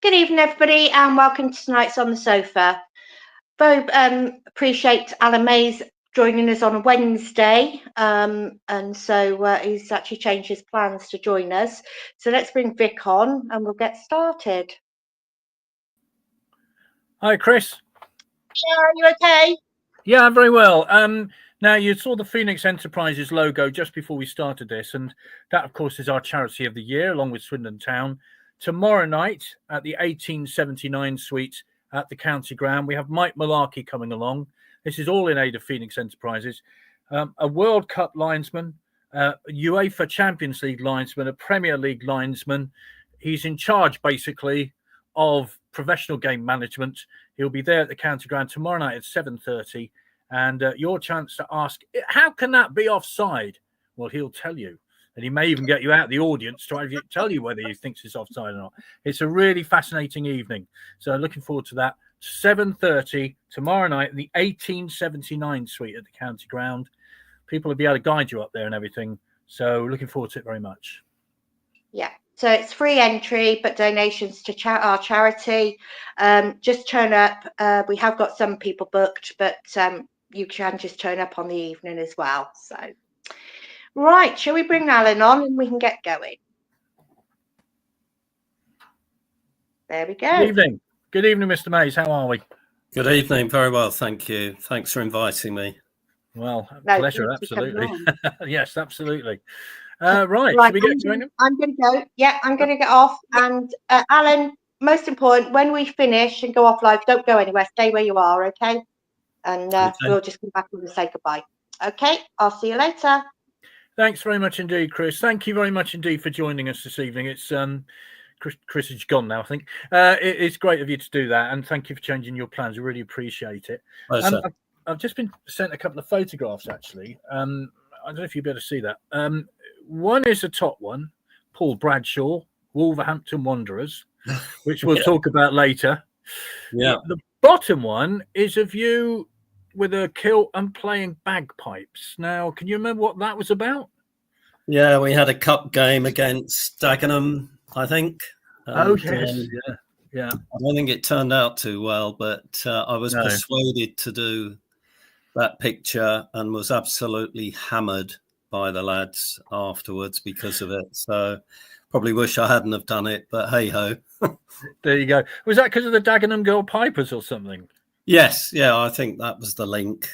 Good evening, everybody, and welcome to tonight's On the Sofa. Very appreciate Alan Mays joining us on a Wednesday, and so he's actually changed his plans to join us. So let's bring Vic on, and we'll get started. Hi, Chris. Yeah, are you okay? Yeah, very well. Now, you saw the Phoenix Enterprises logo just before we started this, and that, of course, is our charity of the year, along with Swindon Town. Tomorrow night at the 1879 Suite at the County Ground, we have Mike Malarkey coming along. This is all in aid of Phoenix Enterprises. A World Cup linesman, a UEFA Champions League linesman, a Premier League linesman. He's in charge, basically, of professional game management. He'll be there at the County Ground tomorrow night at 7:30. And your chance to ask, how can that be offside? Well, he'll tell you. And he may even get you out of the audience to tell you whether he thinks it's offside or not. It's a really fascinating evening. So looking forward to that. 7:30 tomorrow night at the 1879 Suite at the County Ground. People will be able to guide you up there and everything. So looking forward to it very much. Yeah. So it's free entry, but donations to our charity. Just turn up. We have got some people booked, but you can just turn up on the evening as well. So, right, shall we bring Alan on and we can get going? There we go. Good evening. Good evening, Mr. Mays. How are we? Good evening. Very well, thank you. Thanks for inviting me. Well, pleasure, absolutely. Yes, absolutely. Right, should we get going? I'm going to go. Yeah, I'm going to get off. And Alan, most important, when we finish and go off live, don't go anywhere. Stay where you are, okay? And okay. We'll just come back and say goodbye. Okay, I'll see you later. Thanks very much indeed, Chris. Thank you very much indeed for joining us this evening. It's Chris is gone now, I think. It's great of you to do that, and thank you for changing your plans. I really appreciate it. I've just been sent a couple of photographs, actually. I don't know if you'll be able to see that. One is the top one, Paul Bradshaw, Wolverhampton Wanderers, which we'll talk about later. Yeah. The bottom one is of you with a kilt and playing bagpipes. Now, can you remember what that was about? Yeah, we had a cup game against Dagenham, I think. And, yes. Yeah. I don't think it turned out too well, but I was persuaded to do that picture and was absolutely hammered by the lads afterwards because of it. So probably wish I hadn't have done it, but hey ho. There you go. Was that because of the Dagenham Girl Pipers or something? Yes, yeah, I think that was the link.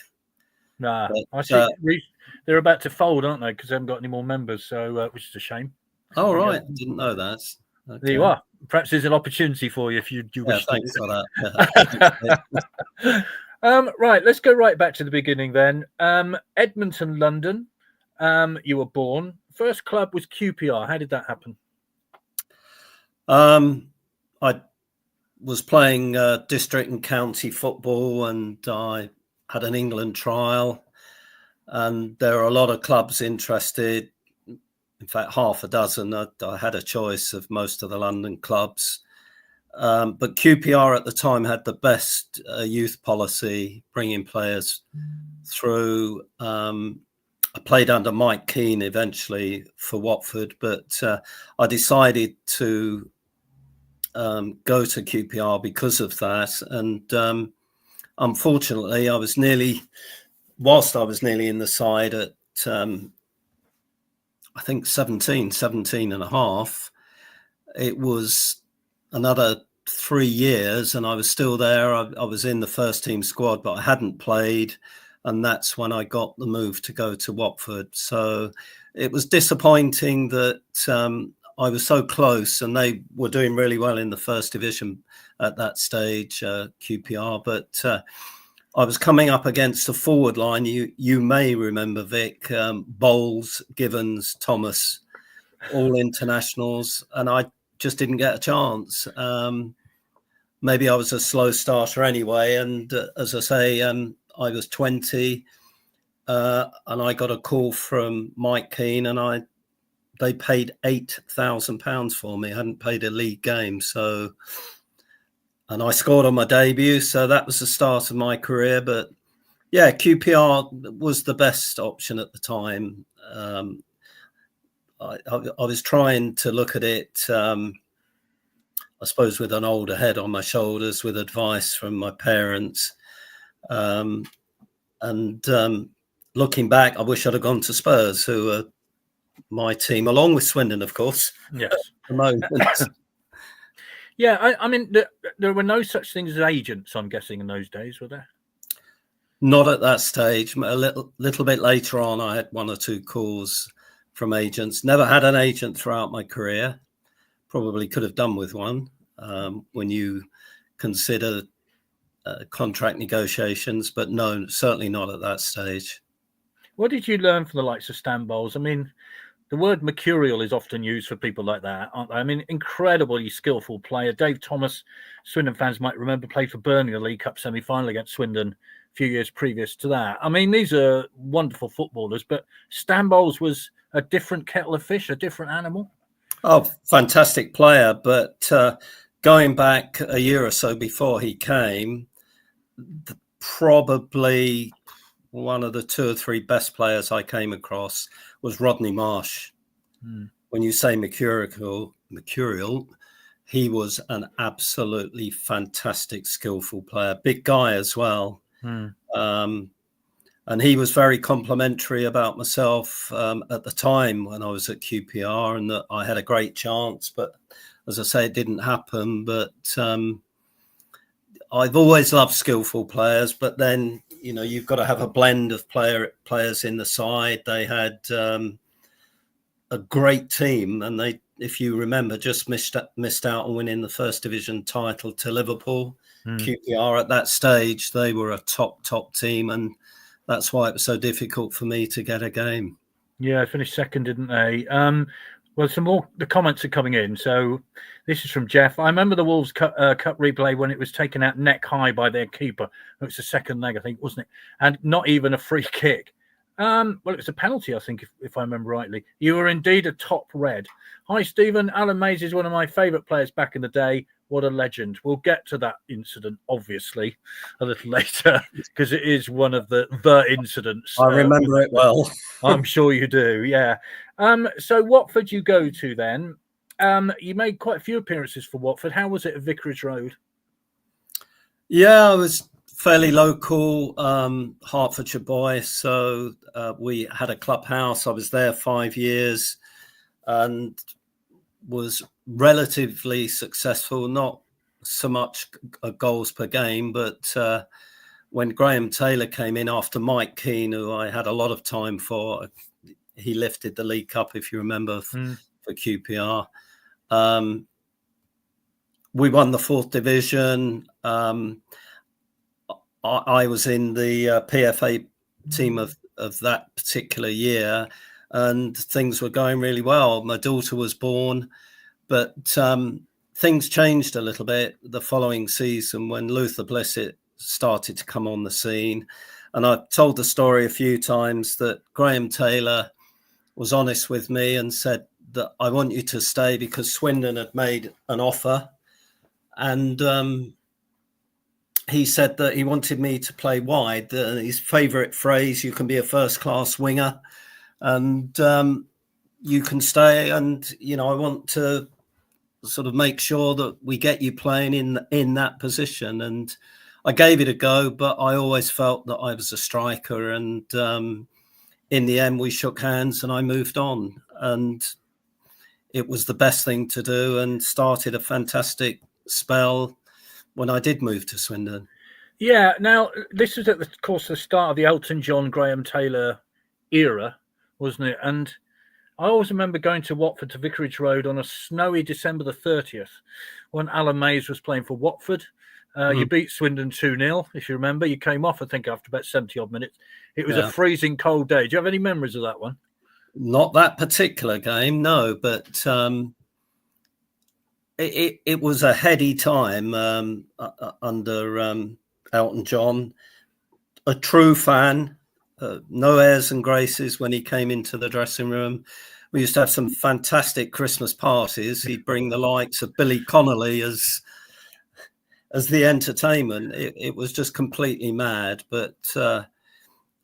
Nah, I see. They're about to fold, aren't they? Because they haven't got any more members, so which is a shame. Oh right, I didn't know that. Okay. There you are. Perhaps there's an opportunity for you if you wish. Thanks for that. Right, let's go right back to the beginning then. Edmonton, London. You were born. First club was QPR. How did that happen? I was playing district and county football, and I had an England trial, and there are a lot of clubs interested. In fact, half a dozen. I had a choice of most of the London clubs. But QPR at the time had the best youth policy, bringing players through. I played under Mike Keane eventually for Watford, but I decided to go to QPR because of that. And unfortunately, whilst I was nearly in the side at, I think 17 and a half, it was another 3 years and I was still there. I was in the first team squad, but I hadn't played. And that's when I got the move to go to Watford. So it was disappointing that I was so close, and they were doing really well in the first division at that stage, QPR. But I was coming up against a forward line. You may remember, Vic, Bowles, Givens, Thomas, all internationals. And I just didn't get a chance. Maybe I was a slow starter anyway. And as I say, I was 20 and I got a call from Mike Keane, and they paid £8,000 for me. I hadn't played a league game. And I scored on my debut. So that was the start of my career. But yeah, QPR was the best option at the time. I was trying to look at it. I suppose with an older head on my shoulders, with advice from my parents. Looking back, I wish I'd have gone to Spurs, who are my team, along with Swindon, of course. Yes. At the moment. Yeah, I mean, there were no such things as agents, I'm guessing, in those days, were there? Not at that stage. A little bit later on, I had one or two calls from agents. Never had an agent throughout my career. Probably could have done with one when you consider contract negotiations, but no, certainly not at that stage. What did you learn from the likes of Stan Bowles? I mean, the word mercurial is often used for people like that, aren't they? I mean, incredibly skillful player. Dave Thomas, Swindon fans might remember, played for Burnley in the League Cup semi-final against Swindon a few years previous to that. I mean, these are wonderful footballers, but Stan Bowles was a different kettle of fish, a different animal. Oh, fantastic player. But going back a year or so before he came, probably one of the 2 or 3 best players I came across was Rodney Marsh. When you say mercurial, he was an absolutely fantastic, skillful player. Big guy as well. And he was very complimentary about myself at the time when I was at QPR, and that I had a great chance. But as I say, it didn't happen. But I've always loved skillful players. But then, you know, you've got to have a blend of players in the side. They had a great team, and they, if you remember, just missed out on winning the First Division title to Liverpool. QPR at that stage, they were a top team, and that's why it was so difficult for me to get a game. Yeah, finished second, didn't they? Well, some more. The comments are coming in. So this is from Jeff. I remember the Wolves Cup replay when it was taken out neck high by their keeper. It was the second leg, I think, wasn't it? And not even a free kick. Well, it was a penalty, I think, if I remember rightly. You were indeed a top red. Hi, Stephen. Alan Mays is one of my favourite players back in the day. What a legend. We'll get to that incident, obviously, a little later, because it is one of the incidents. I remember it well. I'm sure you do, yeah. So Watford you go to then. You made quite a few appearances for Watford. How was it at Vicarage Road? Yeah, I was fairly local, Hertfordshire boy. So we had a clubhouse. I was there 5 years and was relatively successful, not so much goals per game, but when Graham Taylor came in after Mike Keane, who I had a lot of time for, he lifted the League Cup, if you remember, for QPR. We won the 4th division. I was in the PFA team of that particular year, and things were going really well. My daughter was born, but things changed a little bit the following season when Luther Blissett started to come on the scene. And I've told the story a few times that Graham Taylor was honest with me and said that I want you to stay because Swindon had made an offer. And he said that he wanted me to play wide. His favourite phrase, you can be a first-class winger and you can stay. And, you know, I want to sort of make sure that we get you playing in that position. And I gave it a go, but I always felt that I was a striker. And in the end, we shook hands and I moved on. And it was the best thing to do and started a fantastic spell when I did move to Swindon. Yeah, now, this was at the course, the start of the Elton John, Graham Taylor era, wasn't it? And I always remember going to Watford to Vicarage Road on a snowy December the 30th when Alan Mays was playing for Watford. You beat Swindon 2-0, if you remember. You came off, I think, after about 70-odd minutes. It was a freezing cold day. Do you have any memories of that one? Not that particular game, no, but it was a heady time under Elton John. A true fan. No airs and graces when he came into the dressing room. We used to have some fantastic Christmas parties. He'd bring the likes of Billy Connolly as the entertainment. It was just completely mad. But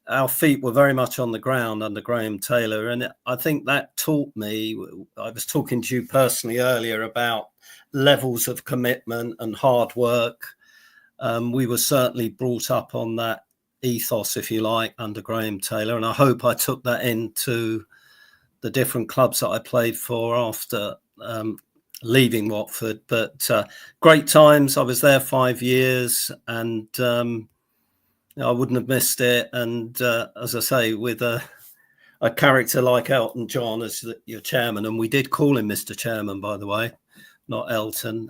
our feet were very much on the ground under Graham Taylor. And I think that taught me, I was talking to you personally earlier about levels of commitment and hard work. We were certainly brought up on that ethos, if you like, under Graham Taylor. And I hope I took that into the different clubs that I played for after leaving Watford. But great times. I was there 5 years, and I wouldn't have missed it. And as I say, with a character like Elton John as your chairman, and we did call him Mr. Chairman, by the way, not Elton.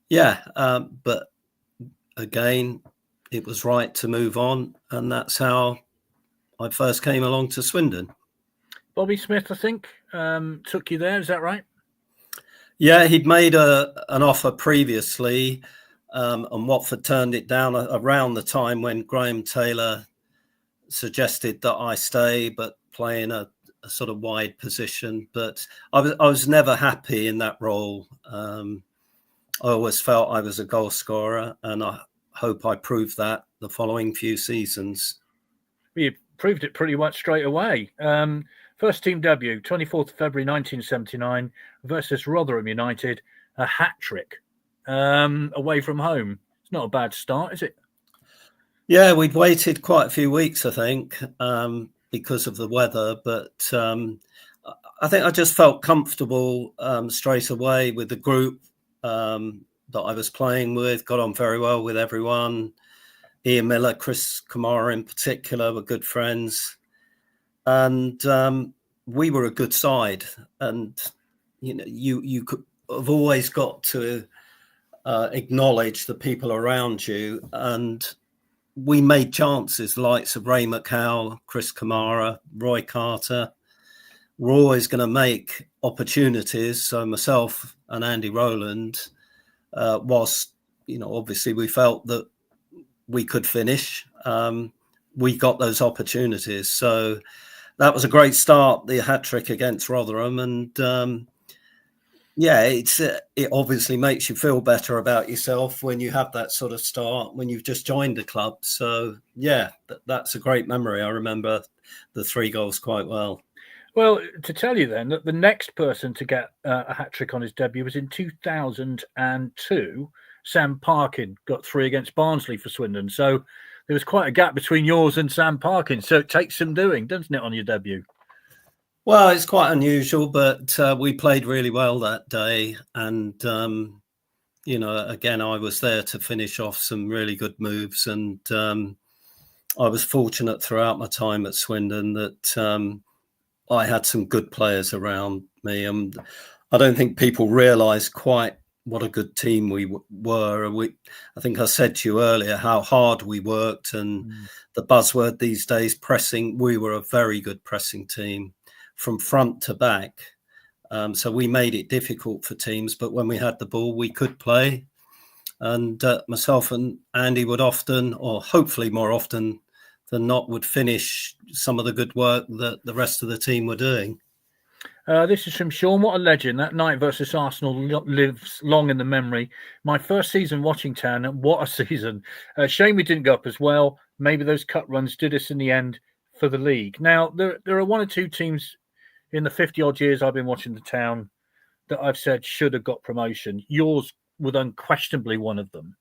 But again, it was right to move on, and that's how I first came along to Swindon. Bobby Smith, I think, took you there. Is that right? Yeah, he'd made an offer previously, and Watford turned it down around the time when Graham Taylor suggested that I stay, but play in a sort of wide position. But I was never happy in that role. I always felt I was a goal scorer, and I hope I proved that the following few seasons. You proved it pretty much straight away. First team debut, 24th of February 1979 versus Rotherham United, a hat-trick away from home. It's not a bad start, is it? Yeah, we'd waited quite a few weeks, I think, because of the weather. But I think I just felt comfortable straight away with the group that I was playing with, got on very well with everyone. Ian Miller, Chris Kamara in particular were good friends. And we were a good side. And, you know, you could have always got to acknowledge the people around you. And we made chances, the likes of Ray McCall, Chris Kamara, Roy Carter. We're always going to make opportunities. So myself and Andy Rowland obviously we felt that we could finish. We got those opportunities. So that was a great start, the hat-trick against Rotherham. And it obviously makes you feel better about yourself when you have that sort of start, when you've just joined the club. So, yeah, that's a great memory. I remember the 3 goals quite well. Well, to tell you then that the next person to get a hat-trick on his debut was in 2002. Sam Parkin got 3 against Barnsley for Swindon. So there was quite a gap between yours and Sam Parkin. So it takes some doing, doesn't it, on your debut? Well, it's quite unusual, but we played really well that day. And, again, I was there to finish off some really good moves. And I was fortunate throughout my time at Swindon that I had some good players around me. And I don't think people realise quite what a good team we were. I think I said to you earlier how hard we worked, and the buzzword these days, pressing. We were a very good pressing team from front to back. So we made it difficult for teams, but when we had the ball, we could play. And myself and Andy would often, or hopefully more often than not, would finish some of the good work that the rest of the team were doing. This is from Sean. What a legend. That night versus Arsenal lives long in the memory. My first season watching Town, what a season. Shame we didn't go up as well. Maybe those cut runs did us in the end for the league. Now, there are 1 or 2 teams in the 50-odd years I've been watching the Town that I've said should have got promotion. Yours was unquestionably one of them.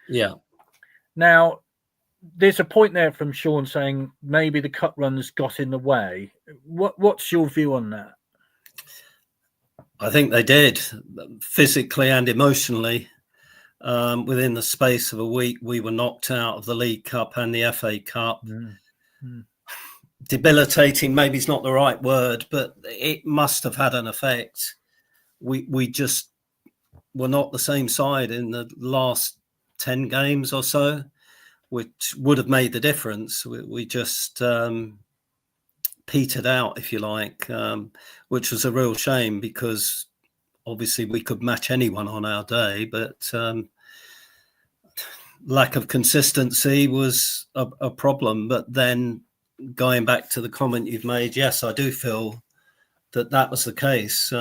Yeah. Now, there's a point there from Sean saying maybe the cut runs got in the way. What's your view on that? I think they did, physically and emotionally. Within the space of a week, we were knocked out of the League Cup and the FA Cup. Debilitating, maybe is not the right word, but it must have had an effect. We just were not the same side in the last 10 games or so, which would have made the difference. We just petered out, if you like, which was a real shame because obviously we could match anyone on our day, but lack of consistency was a problem. But then going back to the comment you've made, yes, I do feel that was the case.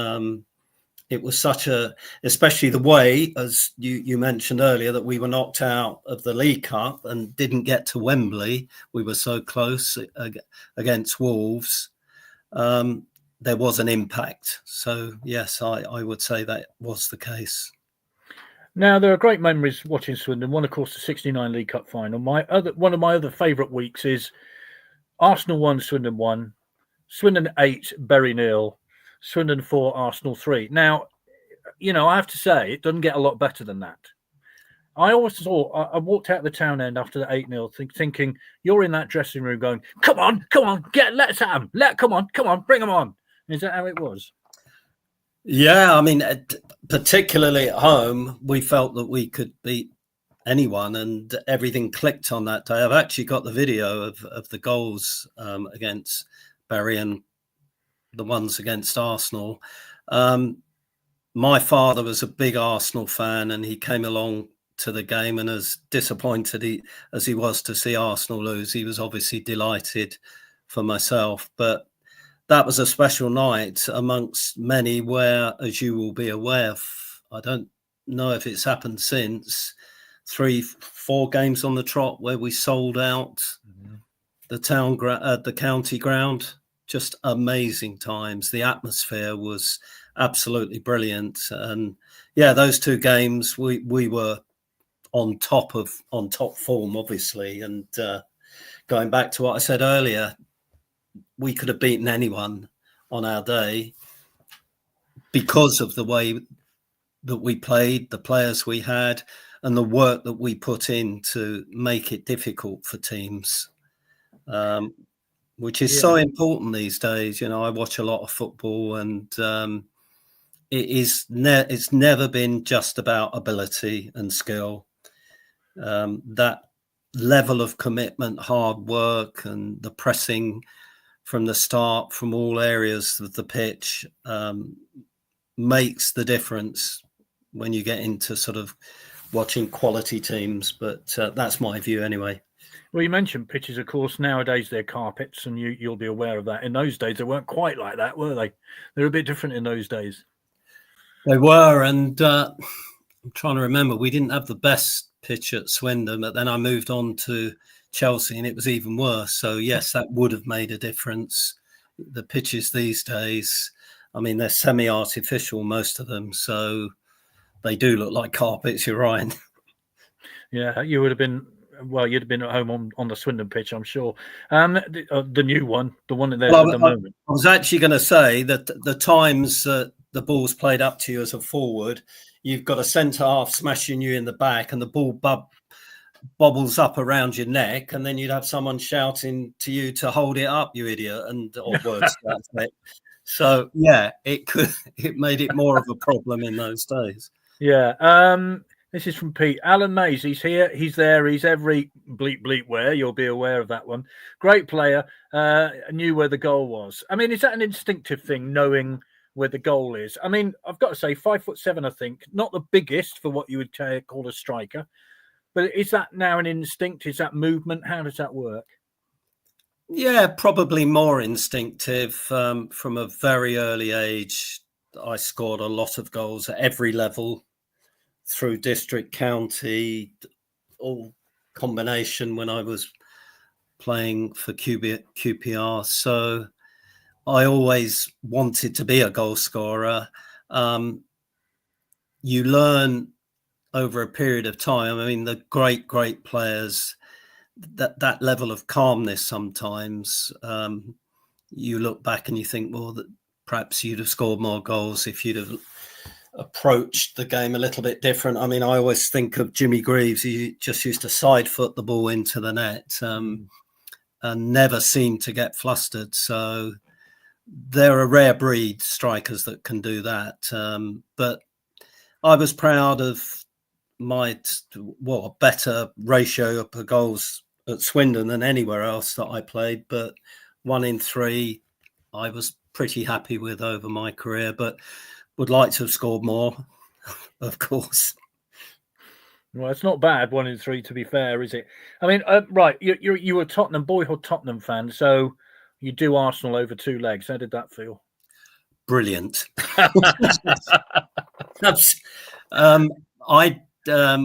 it was such a, especially the way, as you mentioned earlier, that we were knocked out of the League Cup and didn't get to Wembley. We were so close against Wolves. There was an impact. So yes, I would say that was the case. Now, there are great memories watching Swindon. One, of course, the '69 League Cup final. One of my other favourite weeks is Arsenal 1, Swindon 1, Swindon 8, Bury 0, Swindon 4, Arsenal 3. Now, you know, I have to say, it doesn't get a lot better than that. I always thought, I walked out the town end after the 8-0 thinking, you're in that dressing room going, come on, let's have them. Come on, bring them on. Is that how it was? Yeah, I mean, particularly at home, we felt that we could beat anyone, and everything clicked on that day. I've actually got the video of the goals against Bury and the ones against Arsenal. My father was a big Arsenal fan, and he came along to the game, and as disappointed as he was to see Arsenal lose, he was obviously delighted for myself. But that was a special night amongst many where, as you will be aware, I don't know if it's happened since, 3-4 games on the trot where we sold out the county ground. Just amazing times. The atmosphere was absolutely brilliant. And yeah, those 2 games we were on top form, obviously. And going back to what I said earlier, we could have beaten anyone on our day because of the way that we played, the players we had, and the work that we put in to make it difficult for teams, which is so important these days. You know, I watch a lot of football, and it's never been just about ability and skill. That level of commitment, hard work, and the pressing from the start, from all areas of the pitch, makes the difference when you get into sort of watching quality teams. But that's my view anyway. Well, you mentioned pitches, of course. Nowadays they're carpets, and you'll be aware of that. In those days, they weren't quite like that, were they? They were a bit different in those days. They were, and I'm trying to remember, we didn't have the best pitch at Swindon, but then I moved on to Chelsea and it was even worse. So yes, that would have made a difference. The pitches these days, I mean, they're semi-artificial, most of them, so they do look like carpets. You're right. Yeah, you would have been. Well, you'd have been at home on the Swindon pitch, I'm sure. The new one, the one that there's at the moment. I was actually going to say that the times that the ball's played up to you as a forward, you've got a centre half smashing you in the back, and the ball bobbles up around your neck, and then you'd have someone shouting to you to hold it up, you idiot, or words to that effect. So yeah, it made it more of a problem in those days. Yeah. This is from Pete. Alan Mays, he's here, he's there, he's every bleep where. You'll be aware of that one. Great player, knew where the goal was. I mean, is that an instinctive thing, knowing where the goal is? I mean, I've got to say, 5'7", I think, not the biggest for what you would call a striker, but is that now an instinct? Is that movement? How does that work? Yeah, probably more instinctive. From a very early age, I scored a lot of goals at every level, through district, county, all combination when I was playing for QPR. So I always wanted to be a goal scorer. You learn over a period of time. I mean, the great players, that level of calmness sometimes, you look back and you think, well, that perhaps you'd have scored more goals if you'd have approached the game a little bit different. I mean, I always think of Jimmy Greaves. He just used to side foot the ball into the net and never seemed to get flustered. So they're a rare breed, strikers that can do that. But I was proud of my better ratio per goals at Swindon than anywhere else that I played. But 1 in 3, I was pretty happy with over my career, but would like to have scored more, of course. Well, it's not bad, 1 in 3, to be fair, is it? I mean, right, you were a boyhood Tottenham fan, so you do Arsenal over 2 legs. How did that feel? brilliant.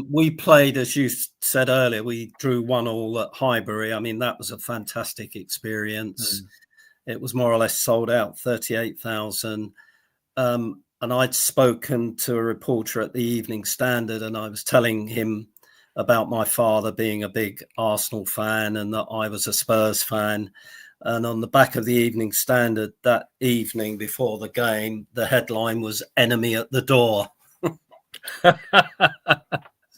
We played, as you said earlier, we drew 1-1 at Highbury. I mean, that was a fantastic experience. It was more or less sold out, 38,000. And I'd spoken to a reporter at the Evening Standard, and I was telling him about my father being a big Arsenal fan and that I was a Spurs fan. And on the back of the Evening Standard that evening before the game, the headline was "Enemy at the Door."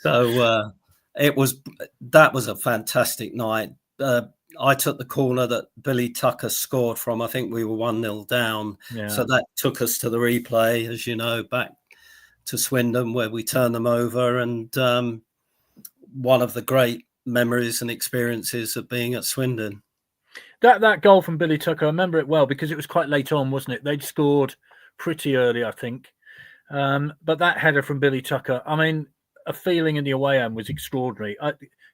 So that was a fantastic night. I took the corner that Billy Tucker scored from. I think we were 1-0 down. Yeah. So that took us to the replay, as you know, back to Swindon, where we turned them over. And one of the great memories and experiences of being at Swindon. That goal from Billy Tucker, I remember it well because it was quite late on, wasn't it? They'd scored pretty early, I think. But that header from Billy Tucker, I mean, a feeling in the away end was extraordinary.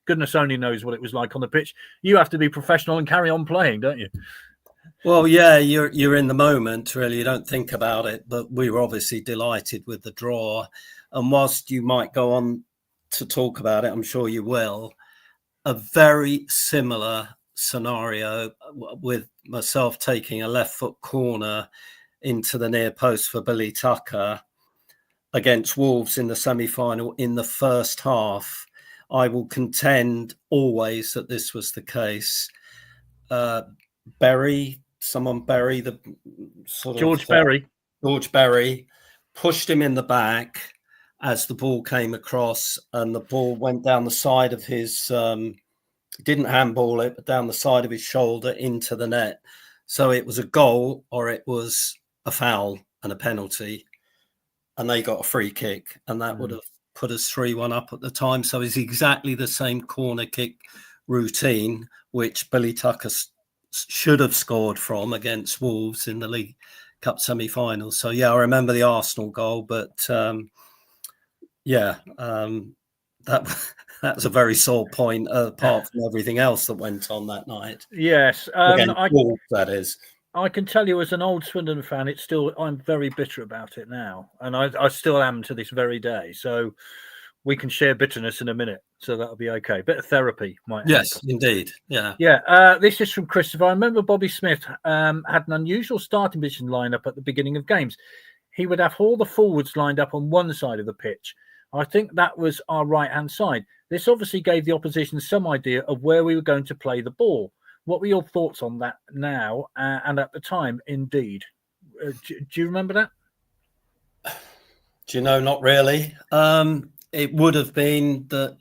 Goodness only knows what it was like on the pitch. You have to be professional and carry on playing, don't you? Well, yeah, you're in the moment, really. You don't think about it. But we were obviously delighted with the draw. And whilst you might go on to talk about it, I'm sure you will, a very similar scenario with myself taking a left foot corner into the near post for Billy Tucker against Wolves in the semi-final in the first half. I will contend always that this was the case. Berry, the sort George of Berry. George Berry pushed him in the back as the ball came across, and the ball went down the side of his didn't handball it, but down the side of his shoulder into the net. So it was a goal or it was a foul and a penalty, and they got a free kick, and that would have put us 3-1 up at the time. So it's exactly the same corner kick routine, which Billy Tucker should have scored from against Wolves in the League Cup semi-finals. So, yeah, I remember the Arsenal goal, but, that was a very sore point, apart from everything else that went on that night. Yes. Wolves, that is. I can tell you as an old Swindon fan, I'm very bitter about it now. And I still am to this very day. So we can share bitterness in a minute. So that'll be okay. Bit of therapy might help. Yes, indeed. Yeah. Yeah. This is from Christopher. I remember Bobby Smith had an unusual starting position lineup at the beginning of games. He would have all the forwards lined up on one side of the pitch. I think that was our right-hand side. This obviously gave the opposition some idea of where we were going to play the ball. What were your thoughts on that now and at the time, indeed? Do you remember that? Do you know? Not really. It would have been that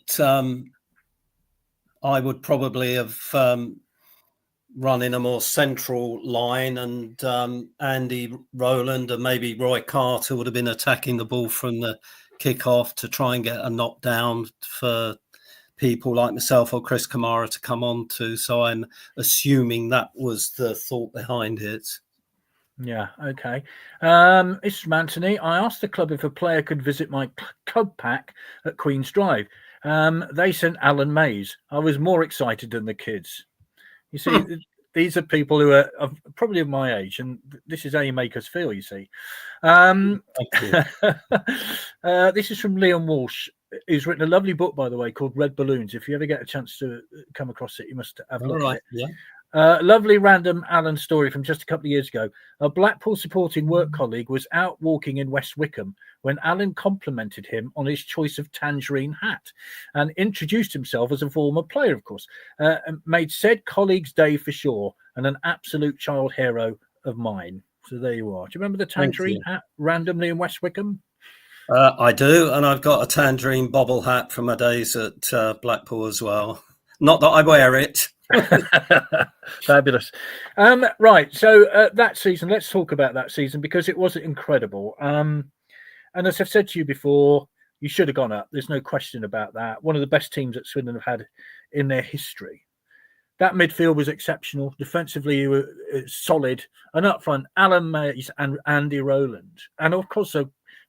I would probably have run in a more central line, and Andy Rowland and maybe Roy Carter would have been attacking the ball from the kick-off to try and get a knockdown for people like myself or Chris Kamara to come on to. So I'm assuming that was the thought behind it. Yeah, okay. It's from Anthony. I asked the club if a player could visit my club pack at Queen's Drive. They sent Alan Mays. I was more excited than the kids. You see, these are people who are probably of my age, and this is how you make us feel, you see. Thank you. This is from Leon Walsh, who's written a lovely book, by the way, called Red Balloons. If you ever get a chance to come across it, you must have a look at it. Yeah. Lovely random Alan story from just a couple of years ago. A Blackpool supporting work colleague was out walking in West Wickham when Alan complimented him on his choice of tangerine hat and introduced himself as a former player, of course, and made said colleague's day for sure, and an absolute child hero of mine. So there you are. Do you remember the tangerine hat randomly in West Wickham? I do, and I've got a tangerine bobble hat from my days at Blackpool as well. Not that I wear it. Fabulous. Right, so that season, let's talk about that season because it was incredible. And as I've said to you before, you should have gone up. There's no question about that. One of the best teams that Swindon have had in their history. That midfield was exceptional. Defensively, you were solid. And up front, Alan Mays and Andy Rowland. And of course,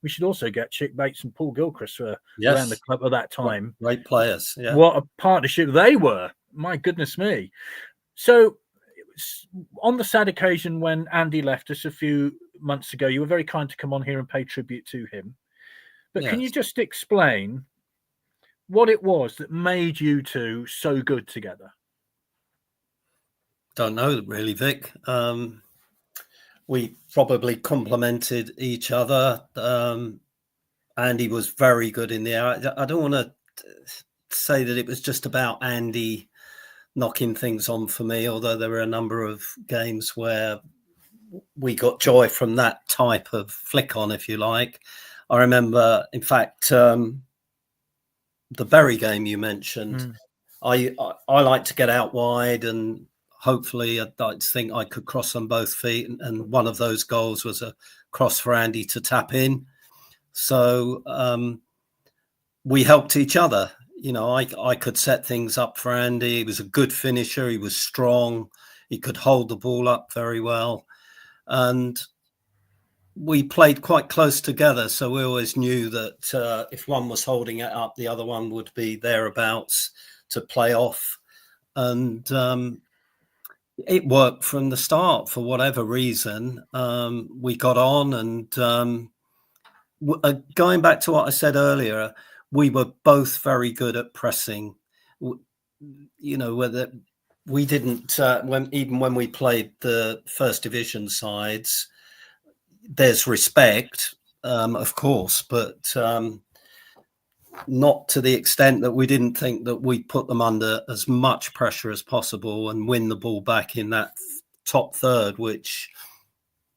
we should also get Chick Bates and Paul Gilchrist around the club at that time. Great players. Yeah. What a partnership they were. My goodness me. So on the sad occasion when Andy left us a few months ago. You were very kind to come on here and pay tribute to him. But can you Yes. just explain what it was that made you two so good together? Don't know really, Vic. We probably complemented each other. Andy was very good in the air. I don't want to say that it was just about Andy knocking things on for me, although there were a number of games where we got joy from that type of flick on, if you like. I remember, in fact, the Bury game you mentioned. I like to get out wide, and hopefully I'd like to think I could cross on both feet. And one of those goals was a cross for Andy to tap in. So we helped each other. You know, I could set things up for Andy. He was a good finisher. He was strong. He could hold the ball up very well. And we played quite close together. So we always knew that if one was holding it up, the other one would be thereabouts to play off. And it worked from the start for whatever reason. We got on, and going back to what I said earlier, we were both very good at pressing. You know, whether we didn't, when we played the first division sides, there's respect, of course, but not to the extent that we didn't think that we'd put them under as much pressure as possible and win the ball back in that top third, which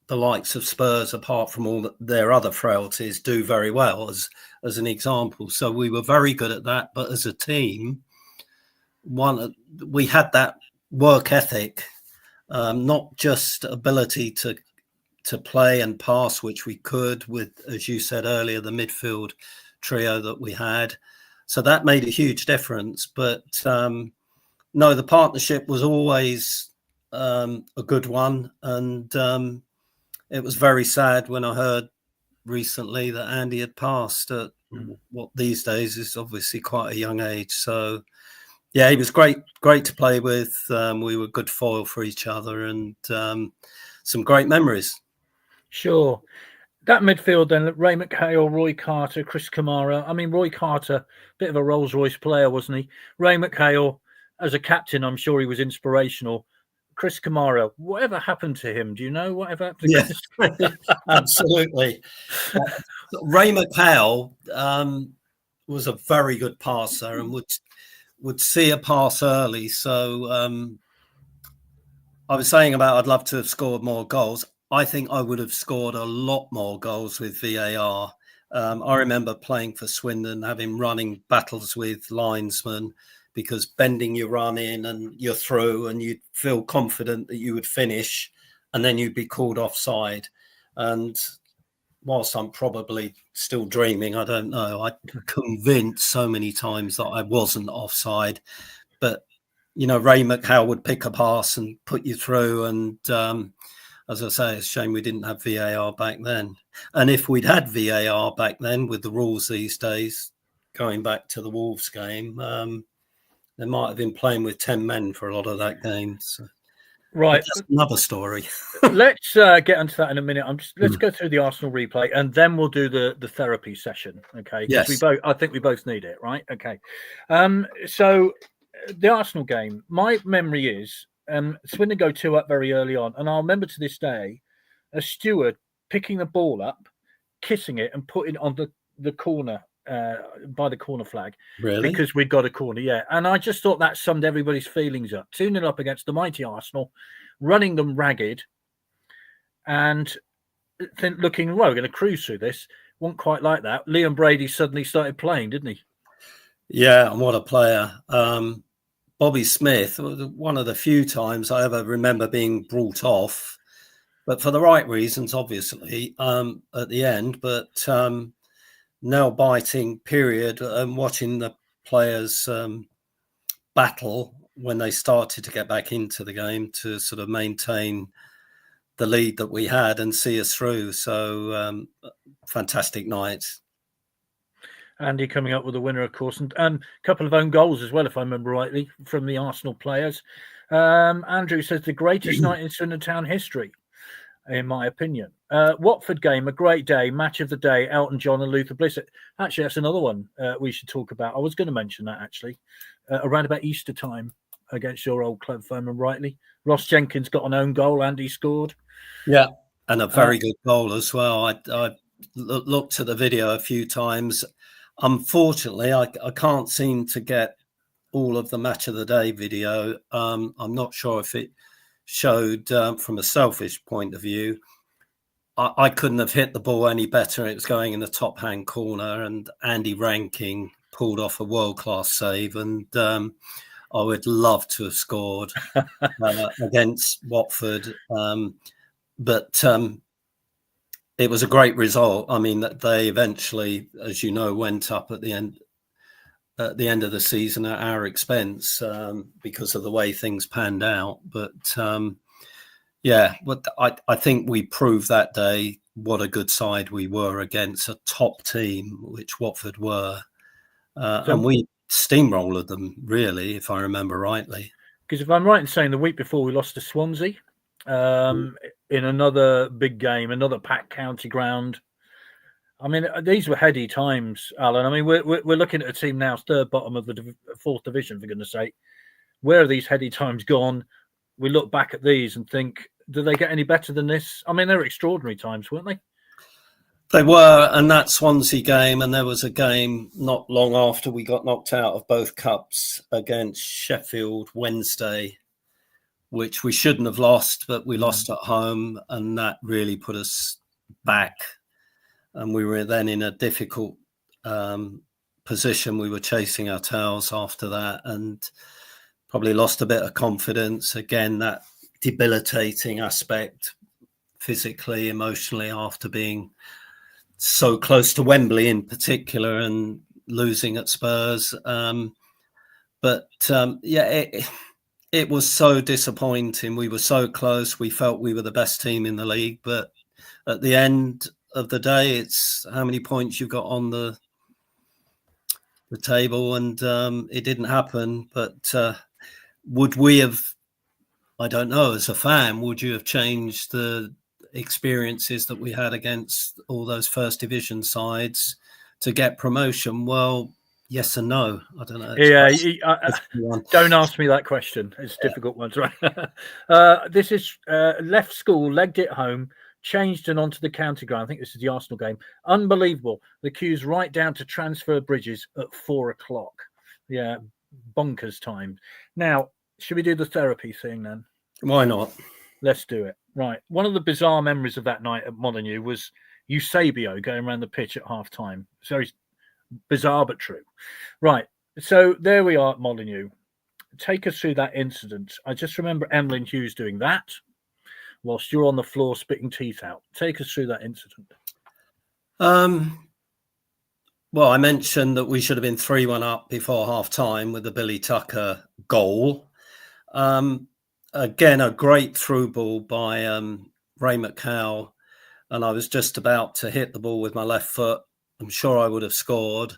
the likes of Spurs, apart from all their other frailties, do very well as an example. So we were very good at that. But as a team, we had that work ethic, not just ability to play and pass, which we could with, as you said earlier, the midfield trio that we had. So that made a huge difference. But no, the partnership was always a good one. And it was very sad when I heard recently that Andy had passed at what these days is obviously quite a young age. So yeah, he was great to play with. We were good foil for each other, and some great memories. Sure. That midfield then, Ray McHale, Roy Carter, Chris Kamara. I mean, Roy Carter, bit of a Rolls-Royce player, wasn't he? Ray McHale, as a captain, I'm sure he was inspirational. Chris Kamara, whatever happened to him? Do you know whatever happened to Chris? Absolutely. Ray McHale was a very good passer and would see a pass early. So I was saying about I'd love to have scored more goals. I think I would have scored a lot more goals with VAR. I remember playing for Swindon, having running battles with linesmen, because bending your run in and you're through and you'd feel confident that you would finish, and then you'd be called offside. And whilst I'm probably still dreaming, I don't know, I'm convinced so many times that I wasn't offside. But, you know, Ray McHale would pick a pass and put you through. And as I say, it's a shame we didn't have VAR back then. And if we'd had VAR back then with the rules these days, going back to the Wolves game, they might have been playing with 10 men for a lot of that game. So. Right, that's another story. Let's get into that in a minute. Let's go through the Arsenal replay, and then we'll do the therapy session. Okay? Yes. I think we both need it, right? Okay. So the Arsenal game, my memory is Swindon go 2 up very early on, and I'll remember to this day a steward picking the ball up, kissing it, and putting it on the corner. By the corner flag, really, because we'd got a corner, yeah. And I just thought that summed everybody's feelings up. 2-0 up against the mighty Arsenal, running them ragged, and looking, well, we're going to cruise through this. Wasn't quite like that. Liam Brady suddenly started playing, didn't he? Yeah, and what a player. Bobby Smith, one of the few times I ever remember being brought off, but for the right reasons, obviously, at the end. But nail-biting period, and watching the players battle when they started to get back into the game to sort of maintain the lead that we had and see us through. So fantastic night. Andy coming up with a winner, of course, and a couple of own goals as well, if I remember rightly, from the Arsenal players. Andrew says the greatest night in Swindon Town history. in my opinion. Watford game, a great day, match of the day, Elton John and Luther Bliss. Actually, that's another one we should talk about. I was going to mention that, actually, around about Easter time against your old club, Furman Rightly. Ross Jenkins got an own goal and he scored. Yeah, and a very good goal as well. I looked at the video a few times. Unfortunately, I can't seem to get all of the match of the day video. I'm not sure if it showed from a selfish point of view. I couldn't have hit the ball any better. It was going in the top hand corner, and Andy Ranking pulled off a world-class save, and I would love to have scored against Watford, but it was a great result. I mean, that they eventually, as you know, went up at the end of the season at our expense because of the way things panned out. But but I think we proved that day what a good side we were against a top team, which Watford were, and we steamrolled them, really, if I remember rightly. Because if I'm right in saying the week before we lost to Swansea in another big game, another packed county ground. I mean, these were heady times, Alan. I mean, we're looking at a team now, third bottom of the fourth division, for goodness sake. Where are these heady times gone? We look back at these and think, do they get any better than this? I mean, they were extraordinary times, weren't they? They were, and that Swansea game, and there was a game not long after we got knocked out of both cups against Sheffield Wednesday, which we shouldn't have lost, but we lost at home, and that really put us back. And we were then in a difficult position. We were chasing our tails after that and probably lost a bit of confidence. Again, that debilitating aspect, physically, emotionally, after being so close to Wembley in particular and losing at Spurs. It was so disappointing. We were so close. We felt we were the best team in the league. But at the end of the day, it's how many points you've got on the table. And it didn't happen. But would we have, I don't know, as a fan, would you have changed the experiences that we had against all those first division sides to get promotion? Well, yes and no. I don't know. Don't ask me that question. It's a difficult one, right? This is left school, legged it home, changed and onto the county ground. I think this is the Arsenal game. Unbelievable. The queue's right down to transfer bridges at 4:00. Yeah, bonkers time. Now, should we do the therapy thing then? Why not? Let's do it. Right. One of the bizarre memories of that night at Molineux was Eusebio going around the pitch at half time. So it's bizarre but true. Right. So there we are at Molineux. Take us through that incident. I just remember Emlyn Hughes doing that whilst you're on the floor spitting teeth out. Take us through that incident. Well, I mentioned that we should have been 3-1 up before half time with the Billy Tucker goal. Again, a great through ball by Ray McCall, and I was just about to hit the ball with my left foot. I'm sure I would have scored,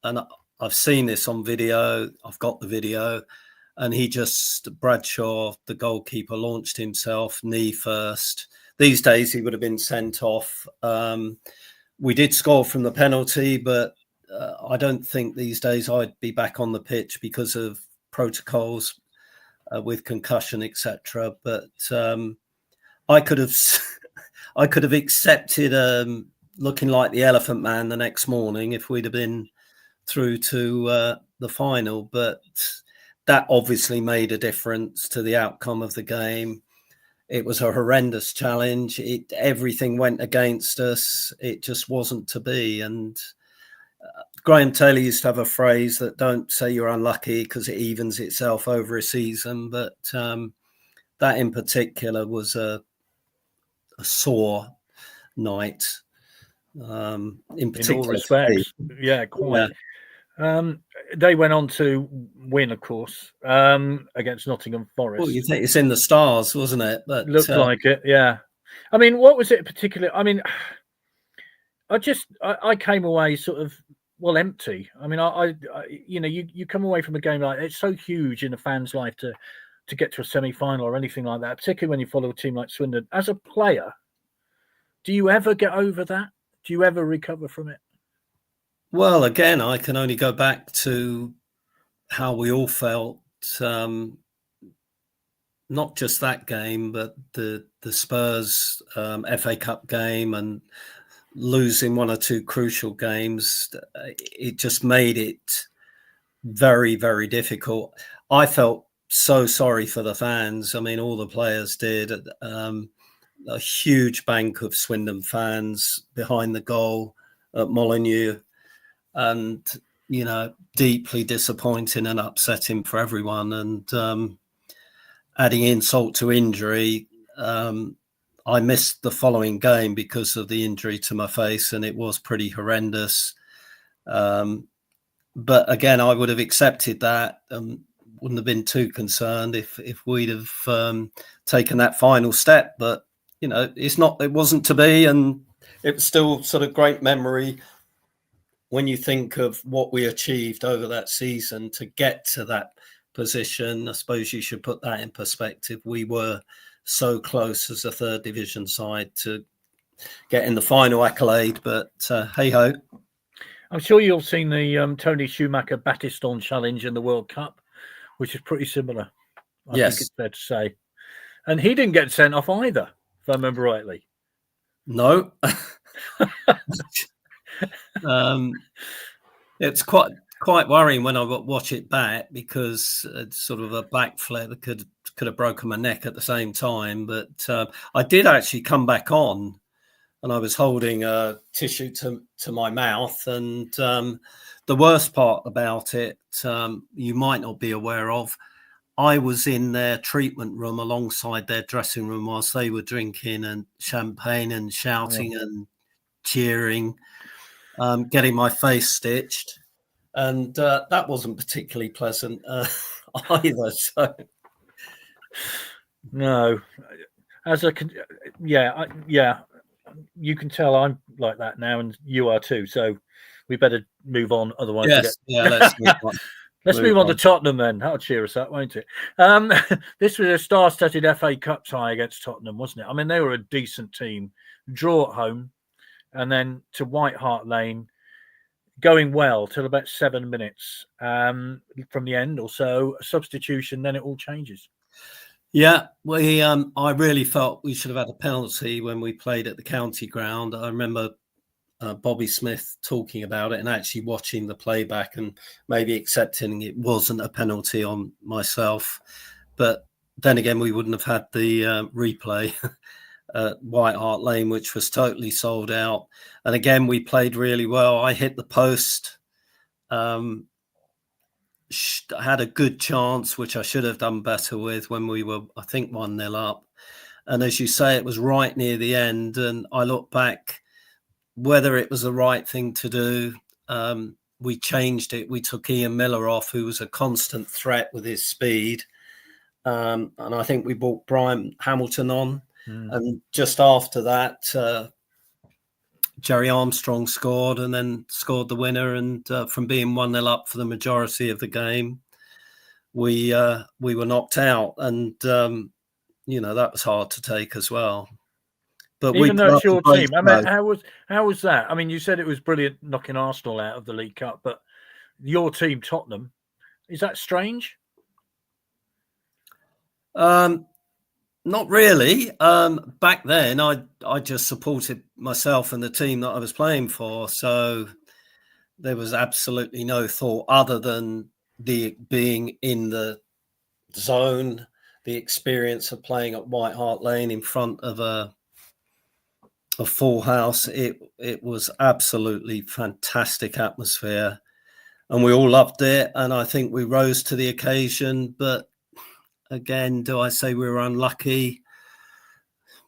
and I've seen this on video. I've got the video, and Bradshaw, the goalkeeper, launched himself knee first. These days, he would have been sent off. We did score from the penalty, but I don't think these days I'd be back on the pitch because of protocols. With concussion, etc. But I could have accepted looking like the Elephant Man the next morning if we'd have been through to the final. But that obviously made a difference to the outcome of the game. It was a horrendous challenge. Everything went against us. It just wasn't to be. And Graham Taylor used to have a phrase that don't say you're unlucky because it evens itself over a season. But that in particular was a sore night. In all respects. Yeah, quite. Yeah. They went on to win, of course, against Nottingham Forest. Well, you think it's in the stars, wasn't it? But looked like it, yeah. I mean, what was it particularly? I mean, I came away sort of empty. I mean, I you come away from a game like it's so huge in a fan's life to get to a semi-final or anything like that, particularly when you follow a team like Swindon. As a player, Do you ever get over that? Do you ever recover from it? Well, again, I can only go back to how we all felt. Not just that game, but the Spurs FA Cup game and losing one or two crucial games. It just made it very, very difficult. I felt so sorry for the fans. I mean, all the players did. A huge bank of Swindon fans behind the goal at Molineux, and deeply disappointing and upsetting for everyone. And adding insult to injury, I missed the following game because of the injury to my face, and it was pretty horrendous. But again, I would have accepted that. Wouldn't have been too concerned if we'd have taken that final step. But it wasn't to be, and it was still sort of great memory when you think of what we achieved over that season to get to that position. I suppose you should put that in perspective. We were so close as a third division side to getting the final accolade, but hey ho. I'm sure you've seen the Tony Schumacher Battiston Challenge in the World Cup, which is pretty similar. I think it's fair to say. And he didn't get sent off either, if I remember rightly. No. It's quite worrying when I watch it back, because it's sort of a backflip that could have broken my neck at the same time. But I did actually come back on, and I was holding a tissue to my mouth. And the worst part about it, you might not be aware of, I was in their treatment room alongside their dressing room whilst they were drinking and champagne and shouting and cheering, getting my face stitched. And that wasn't particularly pleasant either. So, no, you can tell I'm like that now, and you are too. So we better move on, otherwise. Yes, let's move on. Let's move on to Tottenham then. That'll cheer us up, won't it? This was a star-studded FA Cup tie against Tottenham, wasn't it? I mean, they were a decent team. Draw at home, and then to White Hart Lane, going well till about 7 minutes from the end or so. A substitution, then it all changes. Yeah, I really felt we should have had a penalty when we played at the county ground. I remember Bobby Smith talking about it and actually watching the playback and maybe accepting it wasn't a penalty on myself. But then again, we wouldn't have had the replay at White Hart Lane, which was totally sold out. And again, we played really well. I hit the post. I had a good chance, which I should have done better with when we were, I think, 1-0 up. And as you say, it was right near the end. And I look back, whether it was the right thing to do, we changed it. We took Ian Miller off, who was a constant threat with his speed. And I think we brought Brian Hamilton on. And just after that, Jerry Armstrong scored and then scored the winner. And from being 1-0 up for the majority of the game, we were knocked out. And, that was hard to take as well. But even though it's your team, I mean, how was that? I mean, you said it was brilliant knocking Arsenal out of the League Cup, but your team, Tottenham, is that strange? Not really. Back then, I just supported myself and the team that I was playing for. So there was absolutely no thought other than being in the zone, the experience of playing at White Hart Lane in front of a full house. It was absolutely fantastic atmosphere, and we all loved it. And I think we rose to the occasion. But again, do I say we were unlucky?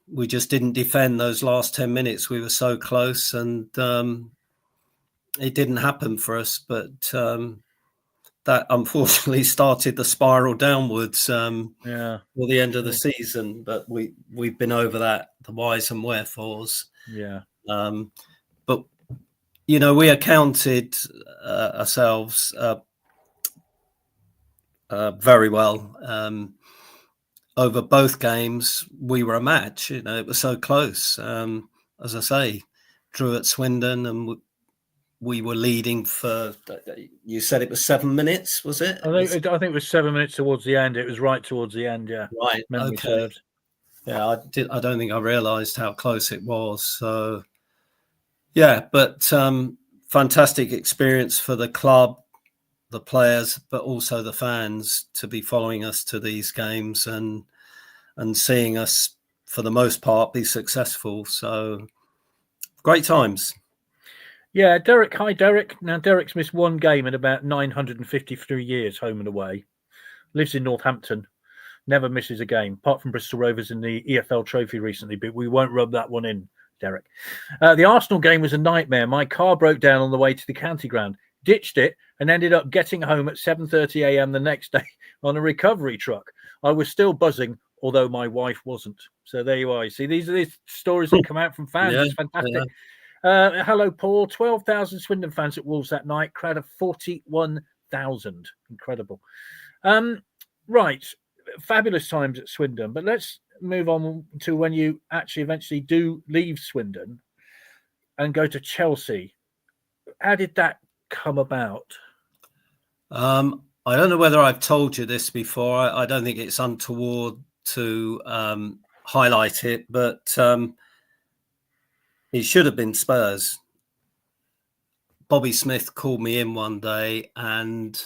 We just didn't defend those last 10 minutes. We were so close, and it didn't happen for us. But that unfortunately started the spiral downwards for the end of the season. But we've been over that, the whys and wherefores. Yeah. But we accounted ourselves very well. Over both games, we were a match. It was so close. as I say, drew at Swindon, and we were leading for, you said it was 7 minutes, was it? I think it was 7 minutes towards the end. It was right towards the end, yeah. Right, Memory okay. serves. Yeah, I don't think I realised how close it was. So, yeah, but fantastic experience for the club, the players, but also the fans to be following us to these games and seeing us, for the most part, be successful. So, great times. Yeah, Derek. Hi, Derek. Now, Derek's missed one game in about 953 years, home and away. Lives in Northampton. Never misses a game, apart from Bristol Rovers in the EFL Trophy recently, but we won't rub that one in, Derek. The Arsenal game was a nightmare. My car broke down on the way to the county ground, ditched it, and ended up getting home at 7:30 a.m. the next day on a recovery truck. I was still buzzing, although my wife wasn't. So there you are. You see, these are these stories that come out from fans. Yeah, it's fantastic. yeah. Hello, Paul. 12,000 Swindon fans at Wolves that night. Crowd of 41,000. Incredible. Right. Fabulous times at Swindon. But let's move on to when you actually eventually do leave Swindon and go to Chelsea. How did that come about? I don't know whether I've told you this before. I don't think it's untoward to highlight it, but it should have been Spurs. Bobby Smith called me in one day and,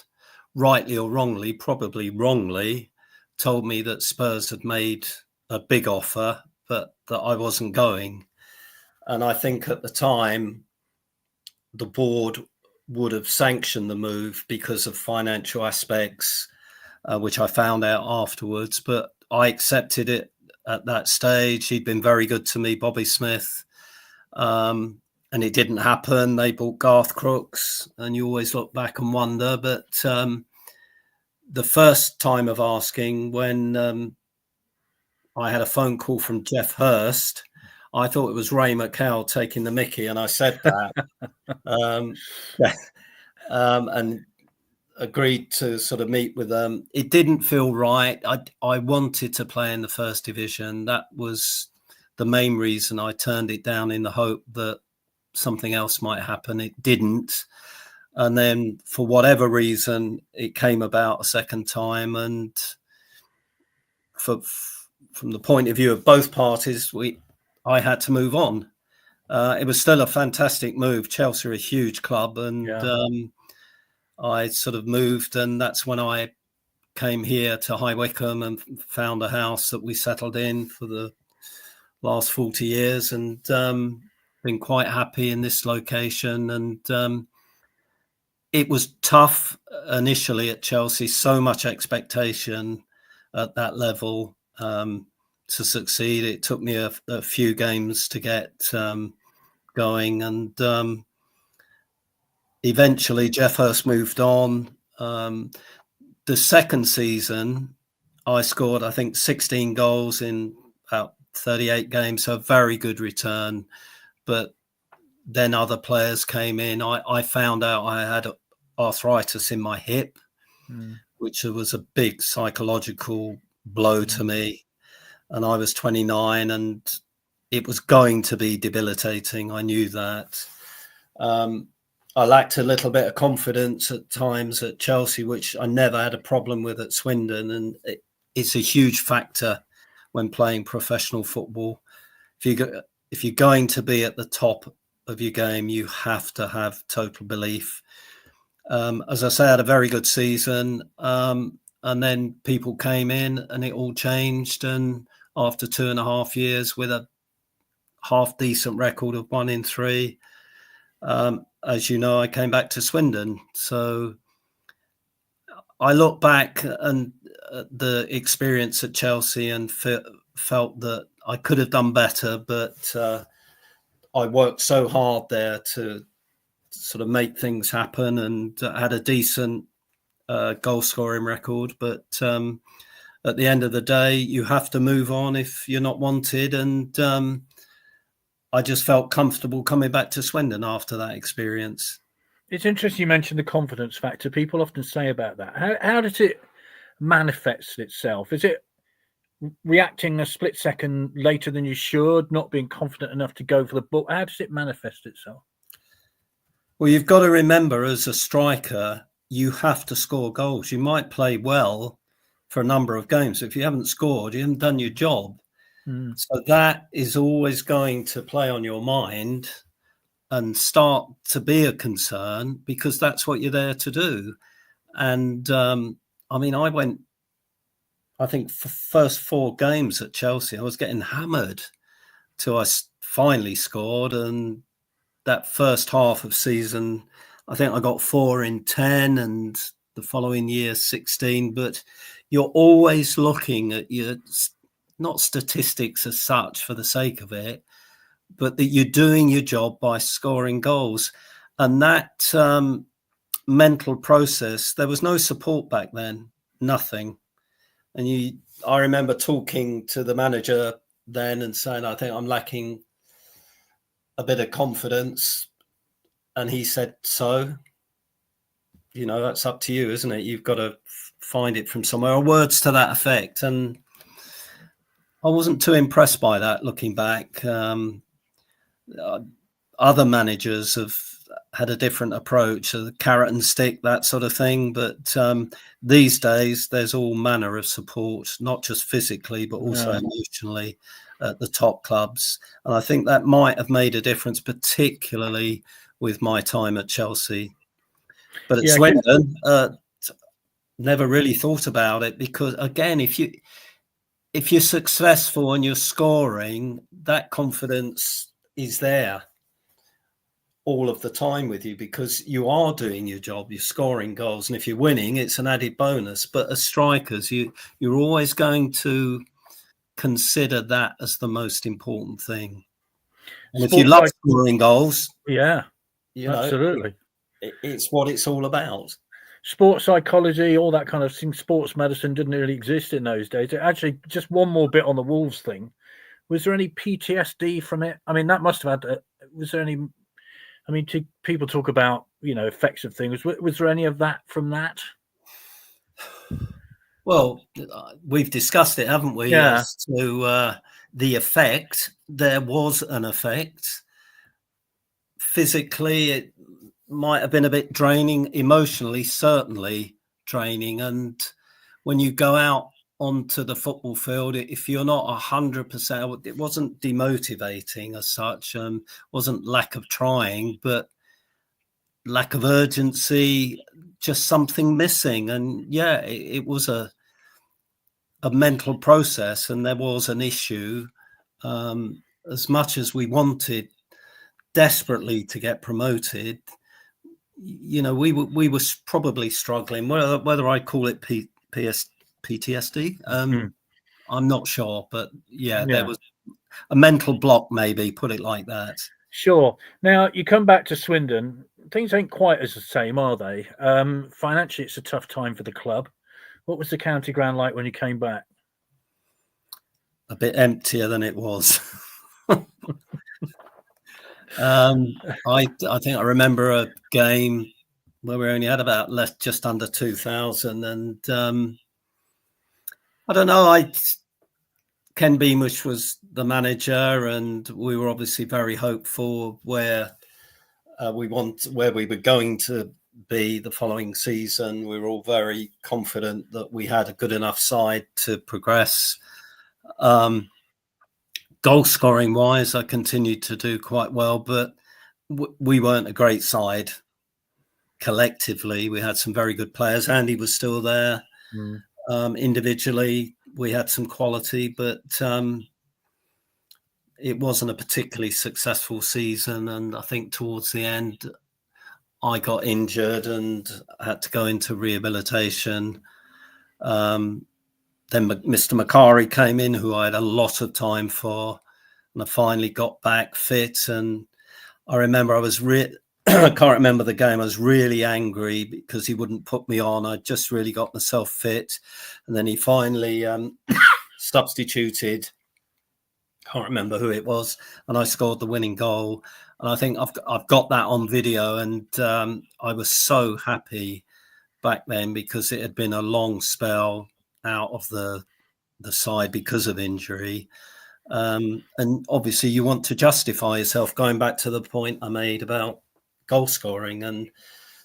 rightly or wrongly, probably wrongly, told me that Spurs had made a big offer, but that I wasn't going. And I think at the time, the board would have sanctioned the move because of financial aspects, which I found out afterwards. But I accepted it at that stage. He'd been very good to me, Bobby Smith. And it didn't happen. They bought Garth Crooks, and you always look back and wonder. But the first time of asking, when I had a phone call from Jeff Hurst, I thought it was Ray McCall taking the mickey, and I said that. And agreed to sort of meet with them. It didn't feel right. I wanted to play in the first division. That was the main reason I turned it down, in the hope that something else might happen. It didn't. And then for whatever reason, it came about a second time. And from the point of view of both parties, I had to move on. It was still a fantastic move. Chelsea are a huge club, and I sort of moved, and that's when I came here to High Wycombe and found a house that we settled in for the last 40 years, and been quite happy in this location. And it was tough initially at Chelsea, so much expectation at that level to succeed. It took me a few games to get going, and eventually Jeff Hurst moved on. The second season, I scored, I think, 16 goals in about 38 games, so a very good return. But then other players came in. I found out I had arthritis in my hip, which was a big psychological blow to me. And I was 29, and it was going to be debilitating. I knew that. I lacked a little bit of confidence at times at Chelsea, which I never had a problem with at Swindon. And it's a huge factor when playing professional football. If you're going to be at the top of your game, you have to have total belief. As I say, I had a very good season. And then people came in and it all changed. And after 2.5 years with a half decent record of 1 in 3, as you know, I came back to Swindon. So I look back and the experience at Chelsea and felt that I could have done better, but I worked so hard there to sort of make things happen, and had a decent goal scoring record. But at the end of the day, you have to move on if you're not wanted. And I just felt comfortable coming back to Swindon after that experience. It's interesting you mentioned the confidence factor. People often say about that. How does it manifest itself? Is it reacting a split second later than you should, not being confident enough to go for the ball? How does it manifest itself? Well, you've got to remember, as a striker, you have to score goals. You might play well for a number of games. If you haven't scored, you haven't done your job. So that is always going to play on your mind and start to be a concern, because that's what you're there to do. And I mean, I think for first 4 games at Chelsea, I was getting hammered till I finally scored. And that first half of season, I think I got 4 in 10, and the following year 16. But you're always looking at your, not statistics as such for the sake of it, but that you're doing your job by scoring goals. And that mental process, there was no support back then, nothing. And I remember talking to the manager then and saying, I think I'm lacking a bit of confidence. And he said, so, that's up to you, isn't it? You've got to find it from somewhere, or words to that effect. And I wasn't too impressed by that looking back. Other managers have had a different approach, the carrot and stick, that sort of thing. But these days, there's all manner of support, not just physically, but also emotionally at the top clubs. And I think that might have made a difference, particularly with my time at Chelsea. But at Swindon, never really thought about it, because, again, if you're successful and you're scoring, that confidence is there all of the time with you, because you are doing your job, you're scoring goals, and if you're winning, it's an added bonus. But as strikers, you're always going to consider that as the most important thing. And if you love scoring goals, absolutely, it's what it's all about. Sports psychology, all that kind of thing, sports medicine didn't really exist in those days. Actually, just one more bit on the Wolves thing. Was there any PTSD from it? I mean, that must have had. Was there any? I mean, people talk about effects of things. Was there any of that from that? Well, we've discussed it, haven't we? Yeah. As to the effect, there was an effect. Physically, it might have been a bit draining. Emotionally, certainly draining. And when you go out onto the football field, if you're not 100%, it wasn't demotivating as such, wasn't lack of trying, but lack of urgency, just something missing. And it was a mental process, and there was an issue. As much as we wanted desperately to get promoted, we were probably struggling. Whether I call it PTSD, I'm not sure, but there was a mental block, maybe, put it like that. Sure. Now you come back to Swindon, things ain't quite as the same, are they? Financially, it's a tough time for the club. What was the county ground like when you came back? A bit emptier than it was. I think I remember a game where we only had about just under 2,000, and I don't know. Ken Beamish was the manager, and we were obviously very hopeful where we were going to be the following season. We were all very confident that we had a good enough side to progress. Goal scoring wise, I continued to do quite well, but we weren't a great side collectively. We had some very good players. Andy was still there. Individually, we had some quality, but it wasn't a particularly successful season. And I think towards the end, I got injured and had to go into rehabilitation. Then Mr. Macari came in, who I had a lot of time for, and I finally got back fit. And I remember I can't remember the game. I was really angry because he wouldn't put me on. I just really got myself fit. And then he finally substituted. Can't remember who it was. And I scored the winning goal. And I think I've got that on video. And I was so happy back then, because it had been a long spell out of the the side because of injury. And obviously you want to justify yourself, going back to the point I made about goal scoring, and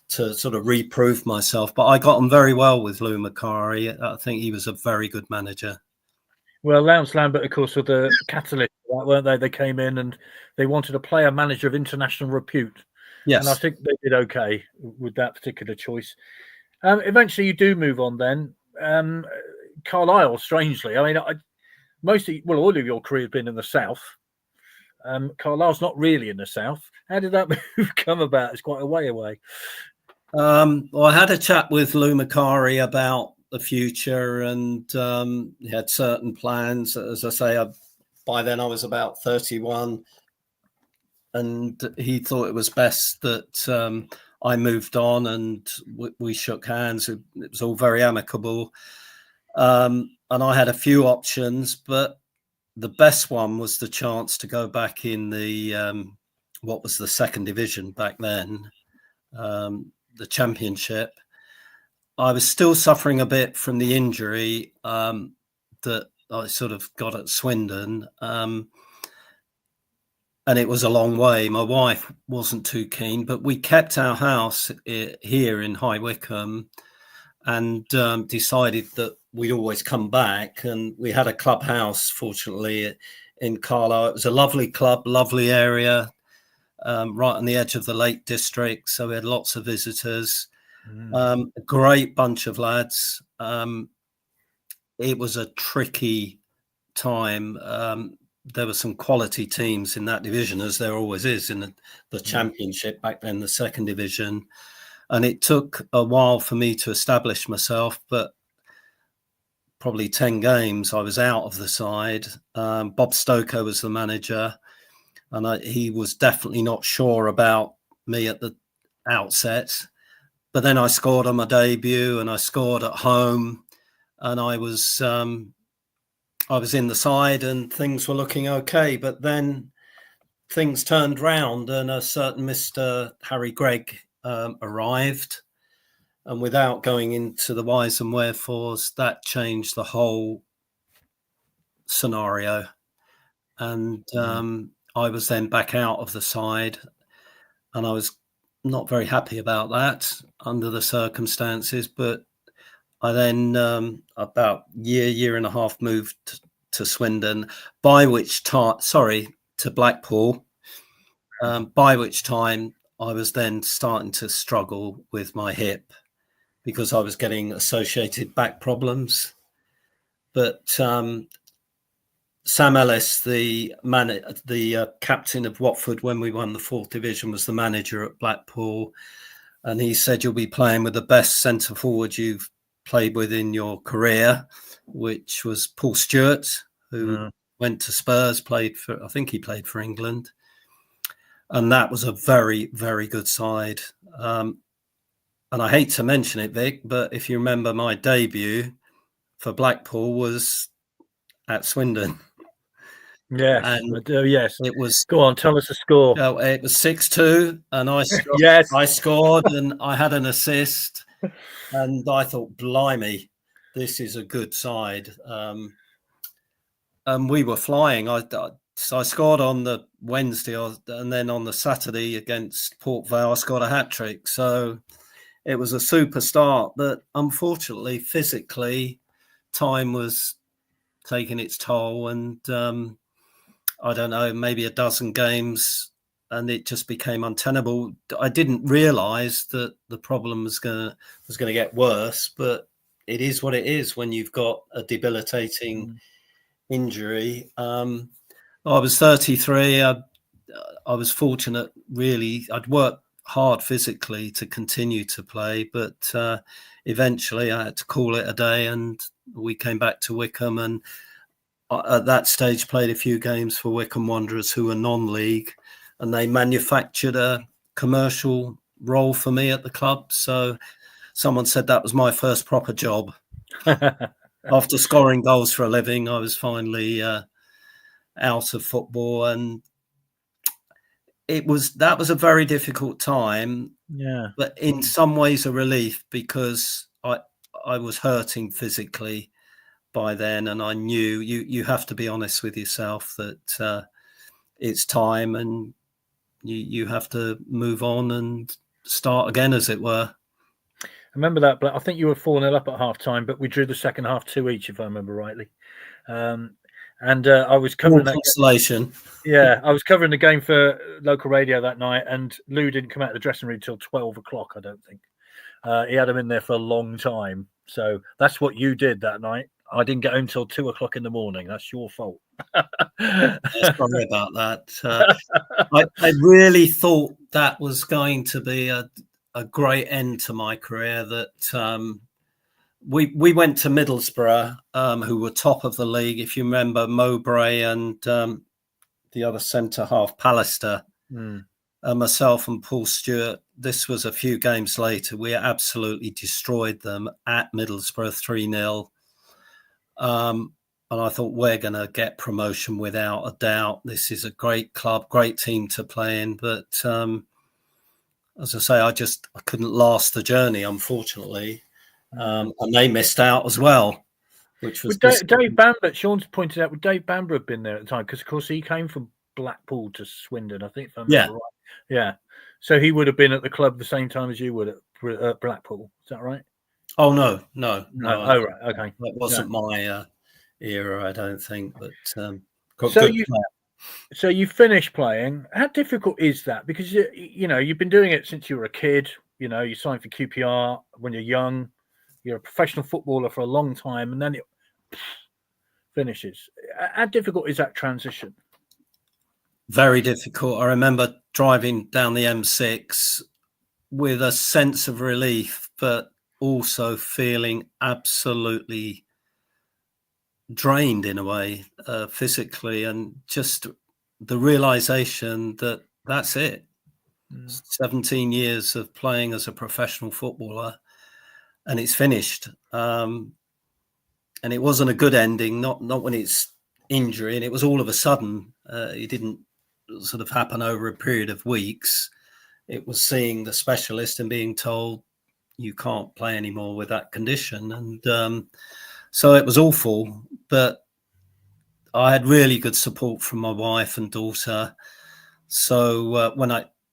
to sort of reprove myself. But I got on very well with Lou Macari. I think he was a very good manager. Well, Lance Lambert, of course, were the catalyst, weren't they? They came in and they wanted a player manager of international repute. Yes. And I think they did okay with that particular choice. Eventually, you do move on then. Carlisle, strangely, I mean, all of your career has been in the South. Carlisle's not really in the South. How did that move come about? It's quite a way away. Well, I had a chat with Lou Macari about the future, and he had certain plans. As I say, by then I was about 31, and he thought it was best that I moved on, and we shook hands. It was all very amicable. And I had a few options, but the best one was the chance to go back in the what was the second division back then, the Championship. I was still suffering a bit from the injury that I sort of got at Swindon, and it was a long way. My wife wasn't too keen, but we kept our house here in High Wycombe, and decided that we'd always come back. And we had a clubhouse, fortunately, in Carlisle. It was a lovely club, lovely area, right on the edge of the Lake District. So we had lots of visitors, a great bunch of lads. It was a tricky time. There were some quality teams in that division, as there always is in the Championship, back then the second division. And it took a while for me to establish myself, but probably 10 games I was out of the side. Bob Stoker was the manager, and he was definitely not sure about me at the outset. But then I scored on my debut, and I scored at home, and I was in the side, and things were looking okay. But then things turned round, and a certain Mr. Harry Gregg arrived. And without going into the whys and wherefores, that changed the whole scenario. And I was then back out of the side, and I was not very happy about that under the circumstances. But I then, about year and a half, moved to Swindon, to Blackpool, by which time I was then starting to struggle with my hip, because I was getting associated back problems. But Sam Ellis, the captain of Watford when we won the 4th division, was the manager at Blackpool, and he said, "You'll be playing with the best centre forward you've played with in your career," which was Paul Stewart, who went to Spurs, I think he played for England. And that was a very, very good side. And I hate to mention it, Vic, but if you remember, my debut for Blackpool was at Swindon. Yes, and yes. It was. Go on, tell us the score. It was 6-2, and I scored, yes, I scored, and I had an assist, and I thought, blimey, this is a good side. And we were flying. So I scored on the Wednesday, and then on the Saturday against Port Vale, I scored a hat-trick. So it was a super start, but unfortunately, physically, time was taking its toll, and I don't know, maybe a dozen games, and it just became untenable. I didn't realise that the problem was going to get worse, but it is what it is when you've got a debilitating injury. I was 33. I was fortunate, really. I'd worked hard physically to continue to play, but eventually I had to call it a day, and we came back to Wycombe, and at that stage played a few games for Wycombe Wanderers, who were non-league, and they manufactured a commercial role for me at the club. So someone said that was my first proper job. After scoring goals for a living, I was finally out of football, and that was a very difficult time. Yeah, but in some ways a relief, because I was hurting physically, by then, and I knew you have to be honest with yourself that it's time, and you have to move on and start again, as it were. I remember that, but I think you were 4-0 up at half time, but we drew the second half 2 each, if I remember rightly. And I was covering that consolation. Yeah, I was covering the game for local radio that night, and Lou didn't come out of the dressing room till 12 o'clock, I don't think. He had him in there for a long time. So that's what you did that night. I didn't get home till 2 o'clock in the morning. That's your fault. Sorry about that. I really thought that was going to be a great end to my career. That we went to Middlesbrough, who were top of the league. If you remember, Mowbray and the other centre half, Pallister, myself and Paul Stewart. This was a few games later. We absolutely destroyed them at Middlesbrough 3-0. And I thought, we're going to get promotion without a doubt. This is a great club, great team to play in. But as I say, I couldn't last the journey, unfortunately. And they missed out as well, which was... Dave Bamber, Sean's pointed out, would Dave Bamber have been there at the time? Because, of course, he came from Blackpool to Swindon, I think, if I remember right. Yeah. So he would have been at the club the same time as you would at Blackpool. Is that right? Oh, no. Oh, right. Okay. That wasn't my era, I don't think. But so you finished playing. How difficult is that? Because, you've been doing it since you were a kid. You signed for QPR when you're young. You're a professional footballer for a long time, and then it finishes. How difficult is that transition? Very difficult. I remember driving down the M6 with a sense of relief, but also feeling absolutely drained in a way, physically, and just the realization that that's it. 17 years of playing as a professional footballer, and it's finished. And it wasn't a good ending, not when it's injury, and it was all of a sudden. It didn't sort of happen over a period of weeks. It was seeing the specialist and being told you can't play anymore with that condition. And so it was awful, but I had really good support from my wife and daughter. So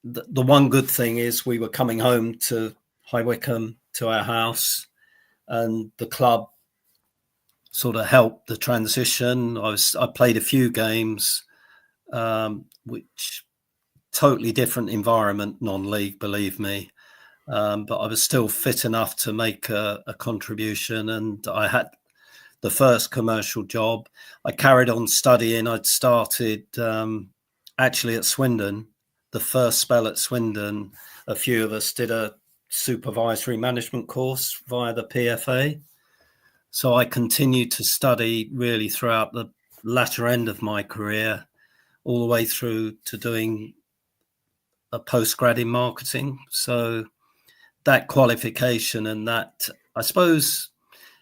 the one good thing is we were coming home to High Wycombe, to our house, and the club sort of helped the transition. I played a few games, which totally different environment, non-league, believe me. But I was still fit enough to make a contribution, and I had the first commercial job. I carried on studying. I'd started actually at Swindon. The first spell at Swindon, a few of us did a supervisory management course via the PFA. So I continued to study really throughout the latter end of my career, all the way through to doing a postgrad in marketing. So that qualification and that, I suppose,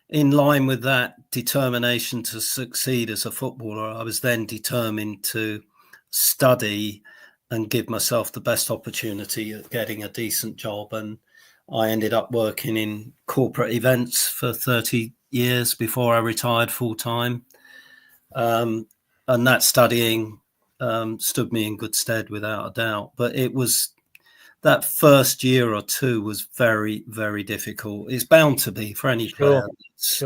in line with that determination to succeed as a footballer, I was then determined to study and give myself the best opportunity of getting a decent job. And I ended up working in corporate events for 30 years before I retired full time. And that studying stood me in good stead without a doubt. But it was that first year or two was very, very difficult. It's bound to be for any player that's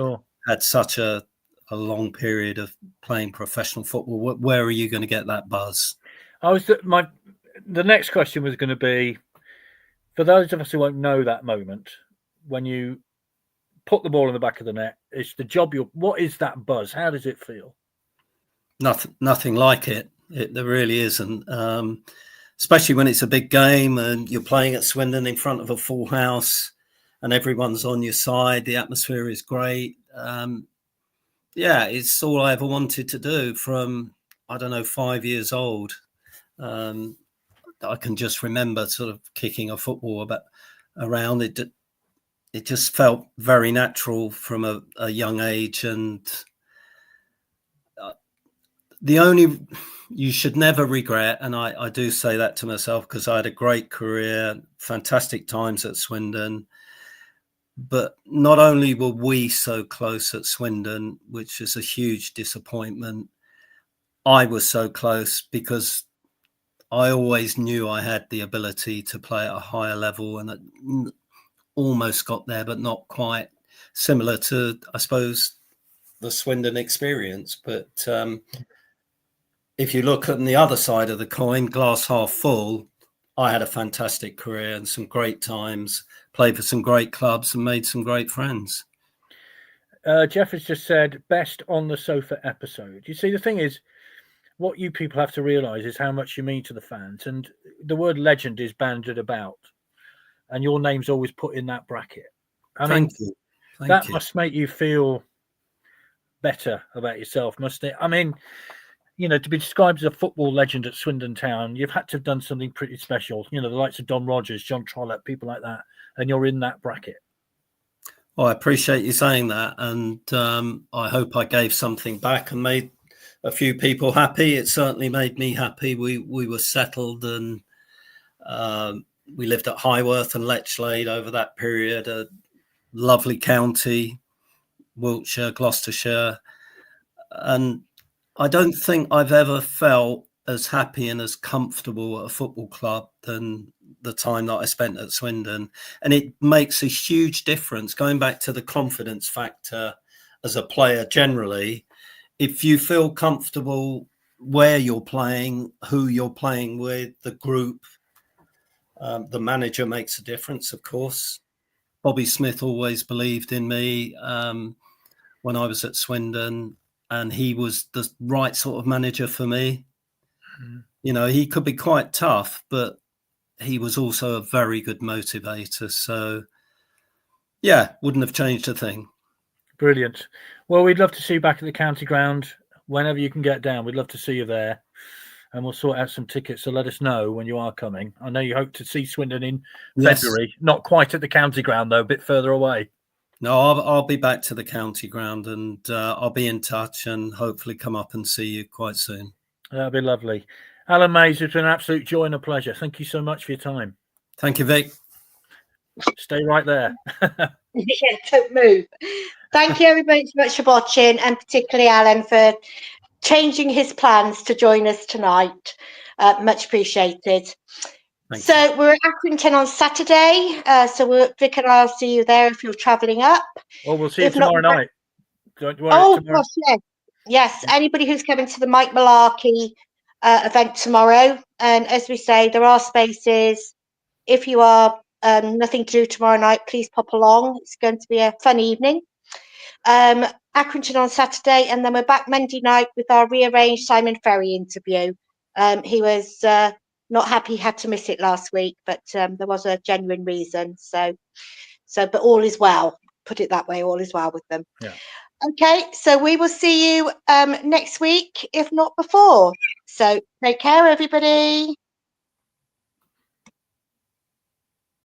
had such a long period of playing professional football. Where are you going to get that buzz? The next question was going to be, for those of us who won't know that moment, when you put the ball in the back of the net, it's the job what is that buzz? How does it feel? Nothing like it. There really isn't. Especially when it's a big game and you're playing at Swindon in front of a full house and everyone's on your side. The atmosphere is great. It's all I ever wanted to do from, 5 years old. I can just remember sort of kicking a football around. It just felt very natural from a young age. And you should never regret, and I do say that to myself because I had a great career, fantastic times at Swindon. But not only were we so close at Swindon, which is a huge disappointment, I was so close because I always knew I had the ability to play at a higher level, and it almost got there, but not quite. Similar to, I suppose, the Swindon experience. But if you look at the other side of the coin, glass half full, I had a fantastic career and some great times, played for some great clubs and made some great friends. Jeff has just said, best on the sofa episode. You see, the thing is, what you people have to realise is how much you mean to the fans. And the word legend is bandied about. And your name's always put in that bracket. Thank you. That must make you feel better about yourself, mustn't it? I mean, you know, to be described as a football legend at Swindon Town, you've had to have done something pretty special. You know, the likes of Don Rogers, John Trollope, people like that. And you're in that bracket. Well, I appreciate you saying that. And I hope I gave something back and made a few people happy. It certainly made me happy. We were settled, and we lived at Highworth and Lechlade over that period, a lovely county, Wiltshire, Gloucestershire. And I don't think I've ever felt as happy and as comfortable at a football club than the time that I spent at Swindon. And it makes a huge difference, going back to the confidence factor as a player generally. If you feel comfortable where you're playing, who you're playing with, the group, the manager makes a difference, of course. Bobby Smith always believed in me when I was at Swindon, and he was the right sort of manager for me. Mm. You know, he could be quite tough, but he was also a very good motivator. So, yeah, wouldn't have changed a thing. Brilliant. Well, we'd love to see you back at the county ground whenever you can get down. We'd love to see you there, and we'll sort out some tickets. So let us know when you are coming. I know you hope to see Swindon in February. Not quite at the county ground, though, a bit further away. No, I'll be back to the county ground, and I'll be in touch and hopefully come up and see you quite soon. That'd be lovely. Alan Mayes, it's been an absolute joy and a pleasure. Thank you so much for your time. Thank you, Vic. Stay right there. Yeah, don't move. Thank you everybody so much for watching, and particularly Alan for changing his plans to join us tonight. Much appreciated. So we're at Accrington on Saturday. So Vic and I'll see you there if you're travelling up. Well, we'll see you tomorrow night. Don't you worry, gosh, yes. Yes, anybody who's coming to the Mike Malarkey event tomorrow. And as we say, there are spaces. If you are nothing to do tomorrow night, please pop along. It's going to be a fun evening. Accrington on Saturday, and then we're back Monday night with our rearranged Simon Ferry interview. He was not happy he had to miss it last week, but there was a genuine reason. So but all is well. Put it that way, all is well with them. Yeah. Okay, so we will see you next week, if not before. So take care, everybody.